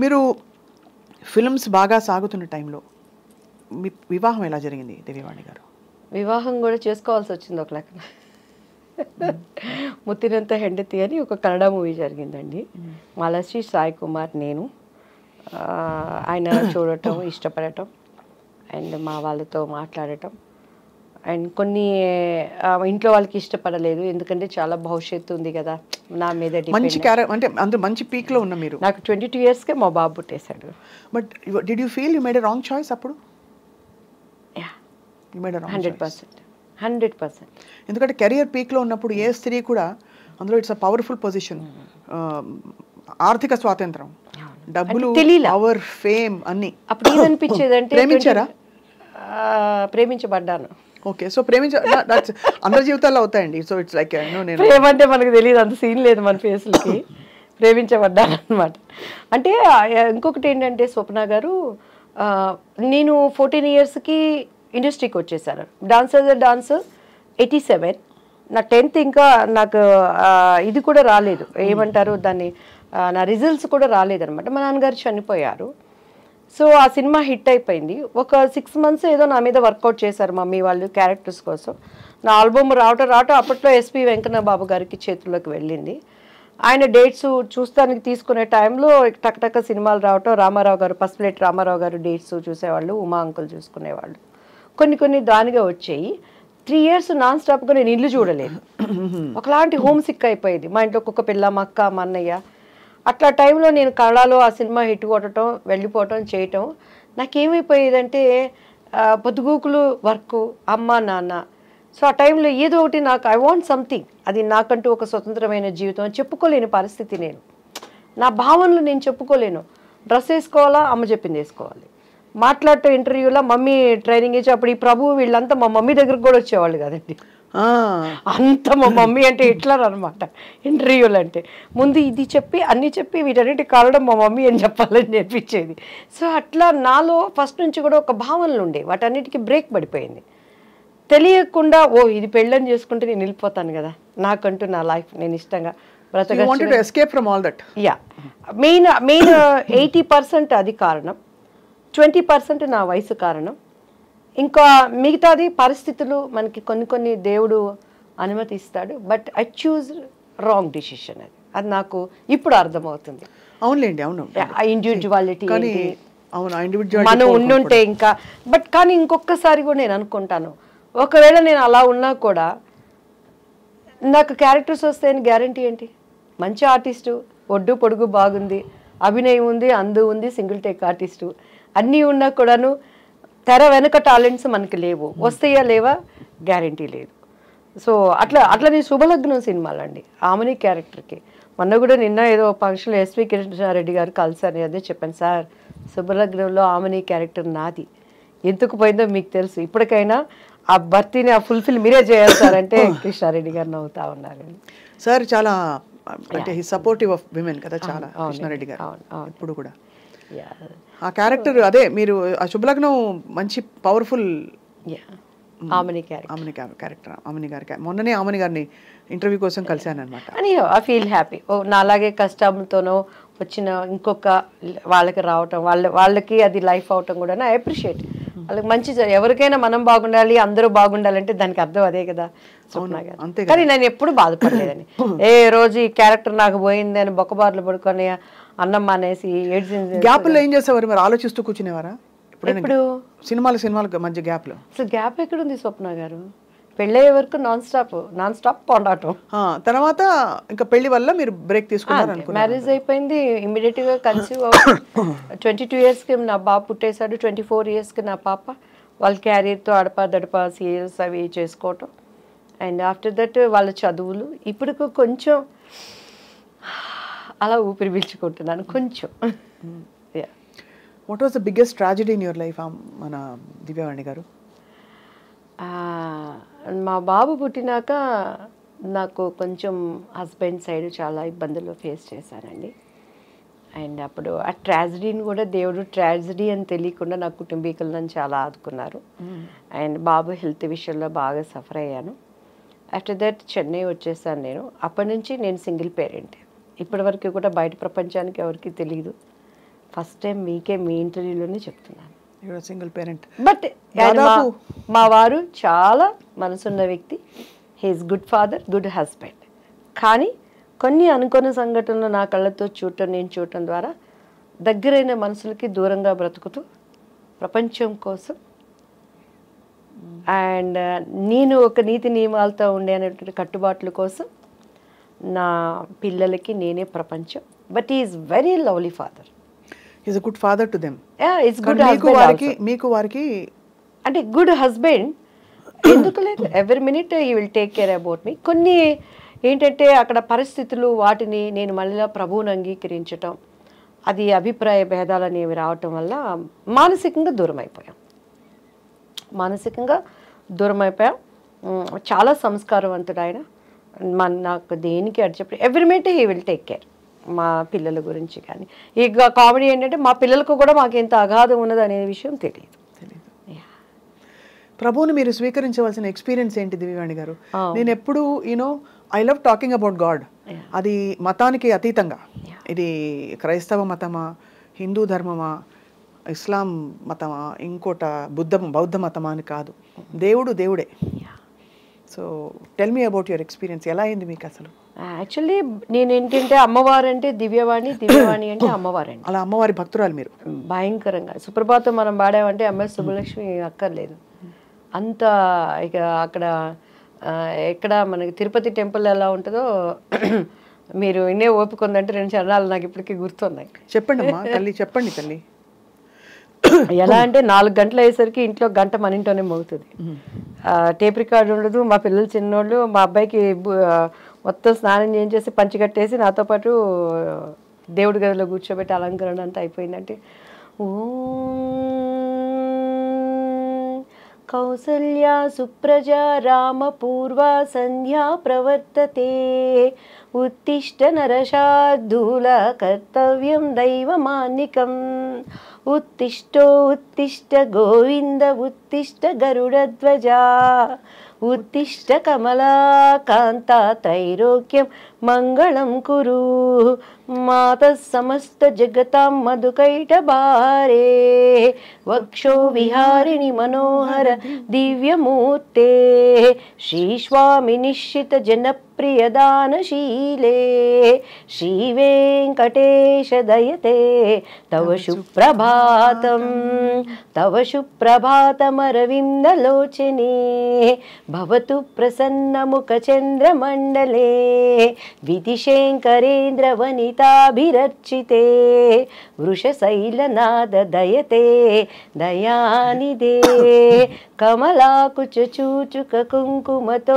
మీరు ఫిల్మ్స్ బాగా సాగుతున్న టైంలో మీ వివాహం ఎలా జరిగింది దివ్యవాణి గారు? వివాహం కూడా చేసుకోవాల్సి వచ్చింది ఒక లెక్కన. ముత్తినంత హెండతి అని ఒక కన్నడ మూవీ జరిగిందండి. మాలశ్రీ సాయి కుమార్ నేను ఆయన చూడటం ఇష్టపడటం అండ్ మా వాళ్ళతో మాట్లాడటం అండ్ కొన్ని ఇంట్లో వాళ్ళకి ఇష్టపడలేదు, ఎందుకంటే చాలా భవిష్యత్తు ఉంది కదా నా మీద. మంచి అంటే అందరూ మంచి పీక్ లో ఉన్న మీరు. నాకు 22 yearsకే మా బాబు పుట్టేశాడు. But did you feel you made a wrong choice అప్పుడు? You made a wrong 100%. ఎందుకంటే కెరియర్ పీక్ లో ఉన్నప్పుడు ఏ స్త్రీ కూడా అందులో ఇట్స్ అ పవర్ఫుల్ పొజిషన్, ఆర్థిక స్వాతంత్రం, డబ్బులు, పవర్, ఫేమ్ అన్ని. అప్పుడు ఏమనిపించేదంటే ప్రేమించారా? ప్రేమించబడ్డాను. ఓకే, సో అందరి జీవితాల్లో అవుతాయండి. సో ఇట్స్ లైక్ ప్రేమ అంటే మనకు తెలియదు, అంత సీన్ లేదు మన ఫేస్లకి. ప్రేమించబడ్డాను అనమాట. అంటే ఇంకొకటి ఏంటంటే స్వప్న గారు, నేను 14 yearsకి ఇండస్ట్రీకి వచ్చేసాను. డాన్స్ 87. నా 10th ఇంకా నాకు ఇది కూడా రాలేదు, ఏమంటారు దాన్ని, నా రిజల్ట్స్ కూడా రాలేదనమాట. మా నాన్నగారు చనిపోయారు. సో ఆ సినిమా హిట్ అయిపోయింది. ఒక 6 months ఏదో నా మీద వర్కౌట్ చేశారు మమ్మీ వాళ్ళు క్యారెక్టర్స్ కోసం. నా ఆల్బమ్ రావటం అప్పట్లో ఎస్పి వెంకన్న బాబు గారికి చేతుల్లోకి వెళ్ళింది. ఆయన డేట్స్ చూస్తానికి తీసుకునే టైంలో టక్టక్క సినిమాలు రావటం, రామారావు గారు, పసుపులేటి రామారావు గారు డేట్స్ చూసేవాళ్ళు, ఉమా అంకుల్ చూసుకునేవాళ్ళు. కొన్ని దానిగా వచ్చాయి. 3 years నాన్ స్టాప్గా నేను ఇల్లు చూడలేదు. ఒకలాంటి హోమ్ సిక్ అయిపోయింది. మా ఇంట్లో ఒక్కొక్క పిల్ల, మా అక్క, మా అన్నయ్య. అట్లా టైంలో నేను కళలో ఆ సినిమా హిట్ కొట్టడం, వెళ్ళిపోవటం, చేయటం నాకేమైపోయేదంటే పొద్దుగూకులు వర్క్, అమ్మ నాన్న. సో ఆ టైంలో ఏదో ఒకటి నాకు ఐ వాంట్ సంథింగ్, అది నాకంటూ ఒక స్వతంత్రమైన జీవితం చెప్పుకోలేని పరిస్థితి. నేను నా భావనలు నేను చెప్పుకోలేను. డ్రెస్ వేసుకోవాలా, అమ్మ చెప్పింది వేసుకోవాలి. మాట్లాడటం ఇంటర్వ్యూలో మమ్మీ ట్రైనింగ్ ఇచ్చి, అప్పుడు ఈ ప్రభు వీళ్ళంతా మా మమ్మీ దగ్గరకు కూడా వచ్చేవాళ్ళు కదండి. అంత మా మమ్మీ అంటే హిట్లర్ అనమాట. ఇంటర్వ్యూలు అంటే ముందు ఇది చెప్పి అన్నీ చెప్పి వీటన్నిటి కారణం మా మమ్మీ అని చెప్పాలని నేర్పించేది. సో అట్లా నాలో ఫస్ట్ నుంచి కూడా ఒక భావనలు ఉండే, వాటన్నిటికీ బ్రేక్ పడిపోయింది. తెలియకుండా ఇది పెళ్ళని చేసుకుంటే నేను వెళ్ళిపోతాను కదా, నాకంటూ నా లైఫ్ నేను ఇష్టంగా బ్రతకచ్చు. మెయిన్ 80% అది కారణం, 20% నా వయసు కారణం. ఇంకా మిగతాది పరిస్థితులు మనకి కొన్ని దేవుడు అనుమతిస్తాడు. But I choose wrong decision. అది నాకు ఇప్పుడు అర్థమవుతుంది. అవునులేండి, అవును. ఇండివిజువాలిటీ అవును, మనం ఉండుంటే ఇంకా. బట్ కానీ ఇంకొకసారి కూడా నేను అనుకుంటాను, ఒకవేళ నేను అలా ఉన్నా కూడా నాకు క్యారెక్టర్స్ వస్తాయని గ్యారంటీ ఏంటి? మంచి ఆర్టిస్టు, ఒడ్డు పొడుగు బాగుంది, అభినయం ఉంది, అందు ఉంది, సింగిల్ టేక్ ఆర్టిస్టు అన్నీ ఉన్నా కూడాను తెర వెనక టాలెంట్స్ మనకి లేవు. వస్తాయా లేవా గ్యారంటీ లేదు. సో అట్లా నేను శుభలగ్నం సినిమాలండి ఆమెని క్యారెక్టర్కి. మొన్న కూడా నిన్న ఏదో ఫంక్షన్లో ఎస్వి కృష్ణారెడ్డి గారు కలిసారు, అదే చెప్పాను, సార్ శుభలగ్నంలో ఆమెని క్యారెక్టర్ నాది, ఎందుకు పోయిందో మీకు తెలుసు, ఇప్పటికైనా ఆ భర్తీని ఫుల్ఫిల్ మీరే చేయాలి సార్ అంటే కృష్ణారెడ్డి గారు నవ్వుతా ఉన్నారు. సార్ చాలా అంటే సపోర్టివ్ ఆఫ్ విమెన్ కదా చాలా కృష్ణారెడ్డి గారు ఇప్పుడు కూడా. ఆ క్యారెక్టర్ అదే మీరు ఆ శుభలగ్నం మంచి పవర్ఫుల్ ఆమెని క్యారెక్టర్. ఆమెని గారి మొన్ననే ఆమెని గారిని ఇంటర్వ్యూ కోసం కలిశాను అనమాట. అని ఐ ఫీల్ హ్యాపీ. నా అలాగే కష్టంతోనో వచ్చిన ఇంకొక వాళ్ళకి రావటం, వాళ్ళకి అది లైఫ్ అవటం కూడా ఐ అప్రిషియేట్. వాళ్ళకి మంచి, ఎవరికైనా మనం బాగుండాలి, అందరూ బాగుండాలంటే దానికి అర్థం అదే కదా స్వప్న గారు. కానీ నేను ఎప్పుడు బాధపడలేదని, ఏ రోజు ఈ క్యారెక్టర్ నాకు పోయింది అని బొక్కబార్లు పడుకొని అన్నం మానేసి ఏడ్చింది. గ్యాప్లో ఏం చేసేవారు మరి? ఆలోచిస్తూ కూర్చునేవారా? ఇప్పుడు సినిమాల మధ్య గ్యాప్లో అసలు గ్యాప్ ఎక్కడుంది స్వప్న గారు? పెళ్ళయ్యే వరకు నాన్ స్టాప్ పోరాటం. తర్వాత ఇంకా పెళ్లి వల్ల మీరు బ్రేక్ తీసుకున్నారు. మ్యారేజ్ అయిపోయింది, ఇమీడియట్ గా కన్సీవ్ 22 yearsకి నా బాబు పుట్టేశాడు. 24 yearsకి నా పాప. వాళ్ళ క్యారియర్తో అడపా సీరియల్స్ అవి చేసుకోవటం. అండ్ ఆఫ్టర్ దట్ వాళ్ళ చదువులు. ఇప్పుడు కొంచెం అలా ఊపిరి పీల్చుకుంటున్నాను కొంచెం. What was the biggest tragedy in your life మన దివ్యవాణి గారు? మా బాబు పుట్టినాక నాకు కొంచెం హస్బెండ్ సైడ్ చాలా ఇబ్బందులు ఫేస్ చేశానండి. అండ్ అప్పుడు ఆ ట్రాజడీని కూడా దేవుడు ట్రాజడీ అని తెలియకుండా నా కుటుంబీకులు నన్ను చాలా ఆదుకున్నారు. అండ్ బాబు హెల్త్ విషయంలో బాగా సఫర్ అయ్యాను. ఆఫ్టర్ దట్ చెన్నై వచ్చేసాను నేను. అప్పటి నుంచి నేను సింగిల్ పేరెంట్. ఇప్పటి వరకు కూడా బయట ప్రపంచానికి ఎవరికి తెలియదు. ఫస్ట్ టైం మీకే మీ ఇంటర్వ్యూలోనే చెప్తున్నాను. Single parent. బట్ మా వారు చాలా మనసున్న వ్యక్తి. He's good father, good husband. కానీ కొన్ని అనుకోని సంఘటనలు నా కళ్ళతో నేను చూడటం ద్వారా దగ్గరైన మనుషులకి దూరంగా బ్రతుకుతూ ప్రపంచం కోసం అండ్ నేను ఒక నీతి నియమాలతో ఉండే అనేటువంటి కట్టుబాట్ల కోసం నా పిల్లలకి నేనే ప్రపంచం. But is very lovely father. Is a good father to them. Is good husband. మీకు వారికి అంటే గుడ్ హస్బెండ్ ఎందుకు లేదు, every minute he will take care about me. కొన్ని ఏంటంటే అక్కడ పరిస్థితులు వాటిని నేను మళ్ళీ ప్రభువుని అంగీకరించటం, అది అభిప్రాయ భేదాలు అనేవి రావటం వల్ల మానసికంగా దూరం అయిపోయాం. చాలా సంస్కారవంతుడు ఆయన. నాకు దేనికి అడి చెప్పి every minute he will take care మా పిల్లల గురించి. కానీ ఇక కామెడీ ఏంటంటే మా పిల్లలకు కూడా మాకు ఎంత అగాధం ఉన్నది అనే విషయం తెలియదు. ప్రభువుని మీరు స్వీకరించవలసిన ఎక్స్పీరియన్స్ ఏంటి దివ్యవాణి గారు? నేను ఎప్పుడు I love talking about God. అది మతానికి అతీతంగా, ఇది క్రైస్తవ మతమా, హిందూ ధర్మమా, ఇస్లాం మతమా, ఇంకోట బౌద్ధ మతమా అని కాదు, దేవుడు దేవుడే. So tell me about your experience. ఎలా అయింది మీకు అసలు? యాక్చువల్లీ నేను ఏంటంటే అమ్మవారు అంటే దివ్యవాణి, దివ్యవాణి అంటే అమ్మవారండి. అలా అమ్మవారి భక్తురాలు మీరు. భయంకరంగా సుప్రభాతం మనం పాడామంటే ఎంఎస్ సుబ్బలక్ష్మి అక్కర్లేదు అంత. ఇక అక్కడ ఎక్కడ మనకి తిరుపతి టెంపుల్ ఎలా ఉంటుందో మీరు ఇన్నే ఓపిక ఉందంటే 2 చరణాలు నాకు ఇప్పటికీ గుర్తున్నాయి. చెప్పండి అమ్మా తల్లి, చెప్పండి తల్లి. ఎలా అంటే 4 గంటలు అయ్యేసరికి ఇంట్లో గంట మన ఇంట్లోనే మోగుతుంది. టేప్ రికార్డు ఉండదు. మా పిల్లలు చిన్నోళ్ళు, మా అబ్బాయికి మొత్తం స్నానం చేయించేసి పంచి కట్టేసి నాతో పాటు దేవుడి గదిలో కూర్చోబెట్టి అలంకరణ అంతా అయిపోయిందంటే కౌసల్యా సుప్రజా రామ పూర్వా సంధ్యా ప్రవర్తతే ఉత్తిష్ట నరశార్దూల కర్తవ్యం దైవమాన్నికం ఉత్తిష్టో ఉత్తిష్ట గోవింద ఉత్తిష్ట గరుడధ్వజా ఉత్తిష్ట కమలాకాంత త్రైలోక్యం మంగళం కురు మాతః సమస్త జగతాం మధుకైటభారే వక్షో విహారిణి మనోహర దివ్యమూర్తే శ్రీస్వామి నిశ్చిత జనప్రియదానశీలే శ్రీవేంకటేశ దయతే తవ సుప్రభాతం తవ సుప్రభాతమరవిందలోచనే భవతు ప్రసన్నముఖచంద్రమండలే విధిశేంకరేంద్ర వనితాభిరర్చితే వృషశైలనాద దయతే దయానిదే కమలాకుచ చూచుక కుంకుమతో